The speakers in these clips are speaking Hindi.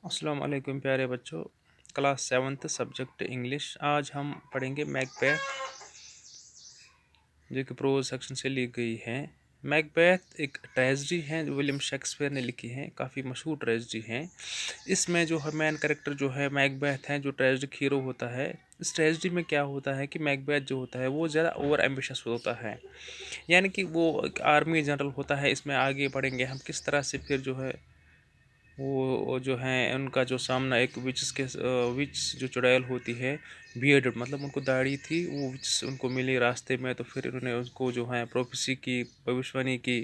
अस्सलाम वालेकुम प्यारे बच्चों। Class seventh subject English. आज हम पढ़ेंगे मैकबेथ, जो कि प्रोज सेक्शन से ली गई है। मैकबेथ एक ट्रेजेडी है जो विलियम शेक्सपियर ने लिखी है, काफ़ी मशहूर ट्रेजेडी है। इसमें जो है मेन कैरेक्टर जो है मैकबेथ है, जो ट्रेजेडी हीरो होता है। इस ट्रेजेडी में क्या होता है कि मैकबेथ जो होता है वो ज़्यादा ओवर एम्बिशियस होता है, यानी कि वो एक आर्मी जनरल होता है। इसमें आगे पढ़ेंगे हम किस तरह से फिर जो है वो जो है उनका जो सामना एक विच जो चुड़ैल होती है, बियर्ड मतलब उनको दाढ़ी थी, वो विच उनको मिली रास्ते में। तो फिर उन्होंने उसको जो है प्रोफेसी की, भविष्यवाणी की,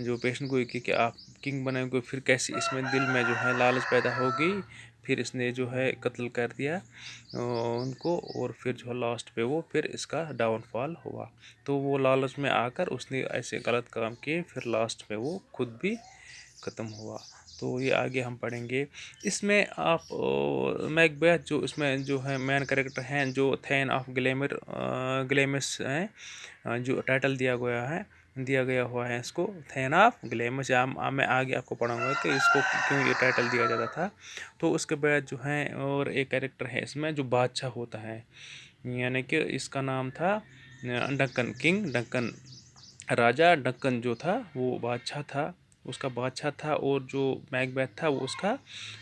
जो पेशन गोई की कि आप किंग बनाएंगे। फिर कैसी इसमें दिल में जो है लालच पैदा हो गई, फिर इसने जो है कत्ल कर दिया उनको। और फिर जो लास्ट पे वो फिर इसका डाउनफॉल हुआ। तो वो लालच में आकर उसने ऐसे गलत काम किए, फिर लास्ट में वो खुद भी ख़त्म हुआ। तो ये आगे हम पढ़ेंगे। इसमें आप मैकबेथ जो इसमें जो है मेन कैरेक्टर हैं, जो थेन ऑफ ग्लेमिस हैं, जो टाइटल दिया गया हुआ है इसको, थेन ऑफ ग्लेमिस। मैं आगे आपको पढ़ाऊंगा कि इसको क्यों ये टाइटल दिया जाता था। तो उसके बाद जो है और एक कैरेक्टर है इसमें जो बादशाह होता है, यानी कि इसका नाम था डक्कन, किंग डक्कन। राजा डक्कन जो था वो बादशाह था, उसका बादशाह था। और जो मैकबेथ था वो उसका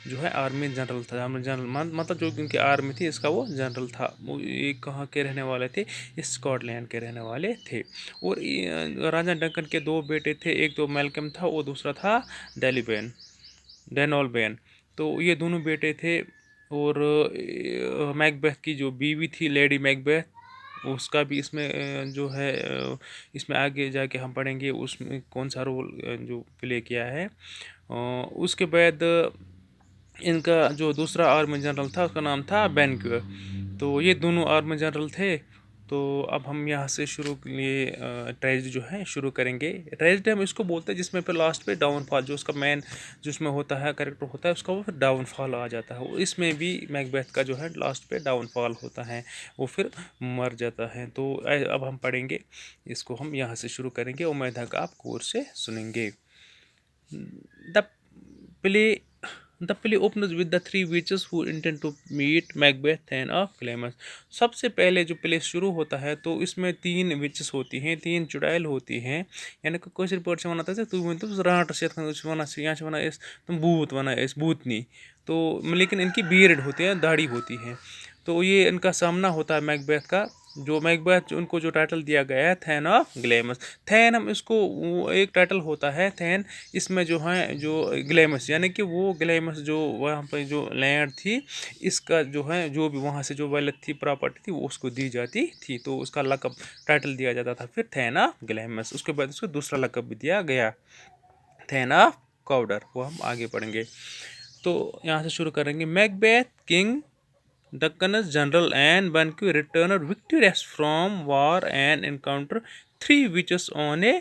जो है आर्मी जनरल था। आर्मी जनरल मतलब जो उनकी आर्मी थी, इसका वो जनरल था। वो ये कहाँ के रहने वाले थे? इस स्कॉटलैंड के रहने वाले थे। और राजा डंकन के दो बेटे थे, एक तो मैल्कम था और दूसरा था डेलीबेन, डेनोल्बेन। तो ये दोनों बेटे थे। और मैकबेथ की जो बीवी थी, लेडी मैकबेथ, उसका भी इसमें जो है इसमें आगे जाके हम पढ़ेंगे उसमें कौन सा रोल जो प्ले किया है। उसके बाद इनका जो दूसरा आर्मी जनरल था उसका नाम था बेनक्यूर। तो ये दोनों आर्मी जनरल थे। तो अब हम यहाँ से शुरू के लिए ट्रेजेडी जो है शुरू करेंगे। ट्रेजेडी हम इसको बोलते हैं जिसमें फिर लास्ट पे डाउनफॉल, जो उसका मेन जिसमें होता है कैरेक्टर होता है, उसका वो फिर डाउनफॉल आ जाता है। इसमें भी मैकबेथ का जो है लास्ट पे डाउनफॉल होता है, वो फिर मर जाता है। तो अब हम पढ़ेंगे, इसको हम यहाँ से शुरू करेंगे। उम्मीद है कि आप गौर से सुनेंगे। The play the play openers with the three witches who intend to meet Macbeth and of क्लेमस। सबसे पहले जो प्ले शुरू होता है तो इसमें तीन विचेस होती हैं, तीन चुड़ैल होती हैं। यानी कि कोई रिपोर्ट से वना था तू वन राट से वना यहाँ से वना इस तुम भूत वना इस भूतनी। तो लेकिन इनकी बियर्ड होती है, दाढ़ी होती है। तो ये इनका सामना होता है मैकबेथ का। जो मैकबेथ उनको जो टाइटल दिया गया है, थैन ऑफ ग्लेमस। थैन हम इसको एक टाइटल होता है थैन, इसमें जो है जो ग्लेमस, यानी कि वो ग्लेमस जो वहाँ पर जो लैंड थी, इसका जो है जो भी वहाँ से जो वेल्थ थी, प्रॉपर्टी थी, वो उसको दी जाती थी। तो उसका लकब टाइटल दिया जाता था फिर थैन ऑफ ग्लेमस। उसके बाद उसको दूसरा लकब भी दिया गया, थैन ऑफ काउडर। वो हम आगे पढ़ेंगे। तो यहाँ से शुरू करेंगे। Macbeth king Duncan's general and Banquo returned victorious from war and encountered three witches on a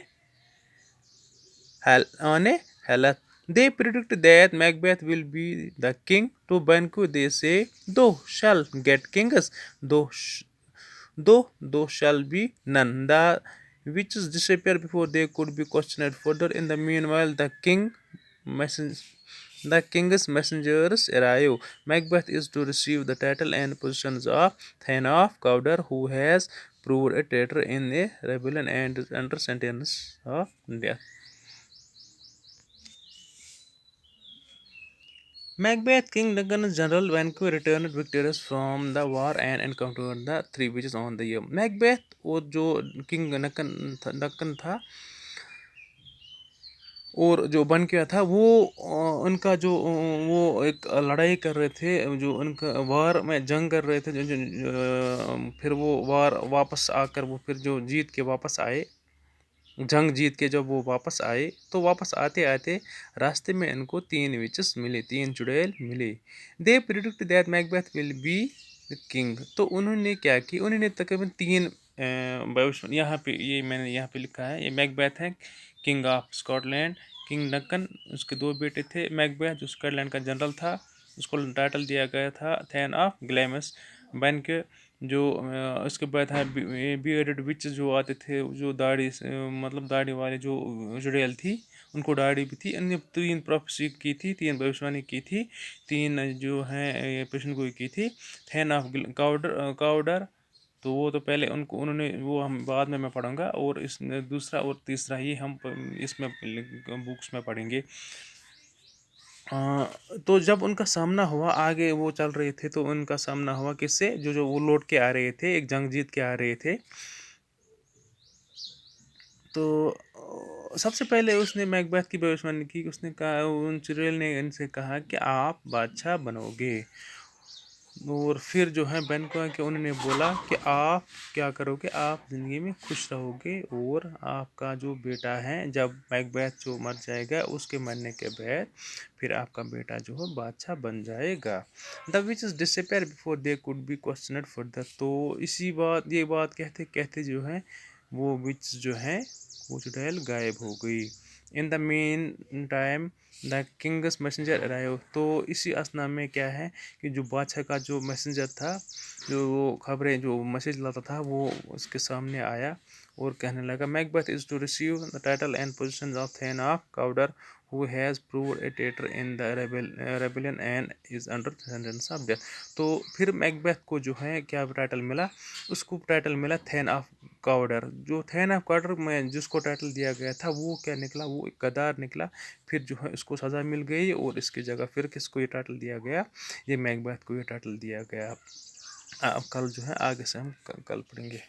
health. They predict that Macbeth will be the king. To Banquo they say, "Thou shall get kings, though shall be none." The witches disappear before they could be questioned further. In the meanwhile, the king's messengers arrive. Macbeth is to receive the title and positions of Thane of Cawdor, who has proved a traitor in a rebellion and is under sentence of death. Macbeth, King Duncan's general, Banquo returned victorious from the war and encountered the three witches on the year. Macbeth और जो किंग डक्कन था और जो बन गया था वो उनका जो वो एक लड़ाई कर रहे थे, जो उनका वार में जंग कर रहे थे। फिर वो वार वापस आकर वो फिर जो जीत के वापस आए, जंग जीत के जब वो वापस आए, तो वापस आते आते रास्ते में इनको तीन विचेस मिले, तीन चुड़ैल मिले। They predict that Macbeth will be the king. तो उन्होंने क्या कि उन्होंने तकरीबन तीन भविष्य, यहाँ पे ये मैंने यहाँ पे लिखा है, ये मैकबेथ है king of Scotland. King Deccan उसके दो बेटे थे। मैकबेथ जो स्कॉटलैंड का जनरल था, उसको टाइटल दिया गया था थैन ऑफ ग्लैमस। बन के जो उसके बाद है बियर्डेड विच जो आते थे, जो दाढ़ी मतलब दाढ़ी वाले जो जुड़ेल थी, उनको दाढ़ी भी थी। इनने 3 प्रोफेसी की थी, 3 भविष्यवाणी की थी, 3 जो हैं पेशन गोई की थी। थैन ऑफ काउडर, तो वो तो पहले उनको उन्होंने वो हम बाद में मैं पढ़ूंगा, और इस दूसरा और तीसरा ये हम इसमें बुक्स में पढ़ेंगे। तो जब उनका सामना हुआ, आगे वो चल रहे थे, तो उनका सामना हुआ किससे, जो जो वो लौट के आ रहे थे, एक जंग जीत के आ रहे थे। तो सबसे पहले उसने मैकबेथ की भविष्यवाणी की। उसने कहा, उन चुड़ैल ने इनसे कहा कि आप बादशाह बनोगे। और फिर जो है बैनकुआ के उन्होंने बोला कि आप क्या करोगे, आप ज़िंदगी में खुश रहोगे, और आपका जो बेटा है, जब मैकबेथ जो मर जाएगा, उसके मरने के बाद फिर आपका बेटा जो है बादशाह बन जाएगा। The which is disappear before they could be questioned further. तो इसी बात ये बात कहते कहते जो है वो विच जो है वो चुड़ैल गायब हो गई। In the main time the Kings messenger arrive. तो इसी असना में क्या है कि जो बादशाह का जो मैसेंजर था, जो वो खबरें जो मैसेज लाता था, वो उसके सामने आया और कहने लगा, Macbeth is to receive the title and position of thane of Cawdor who has proved a traitor in the rebellion and is under sentence of death. तो फिर मैकबेथ को जो है क्या टाइटल मिला, उसको टाइटल मिला थेन ऑफ काउडर। जो थेन ऑफ काउडर में जिसको टाइटल दिया गया था, वो क्या निकला, वो एक गद्दार निकला। फिर जो है इसको सज़ा मिल गई, और इसकी जगह फिर किसको ये टाइटल दिया गया, ये मैकबेथ को ये टाइटल दिया गया। अब कल जो है आगे से हम कल पढ़ेंगे।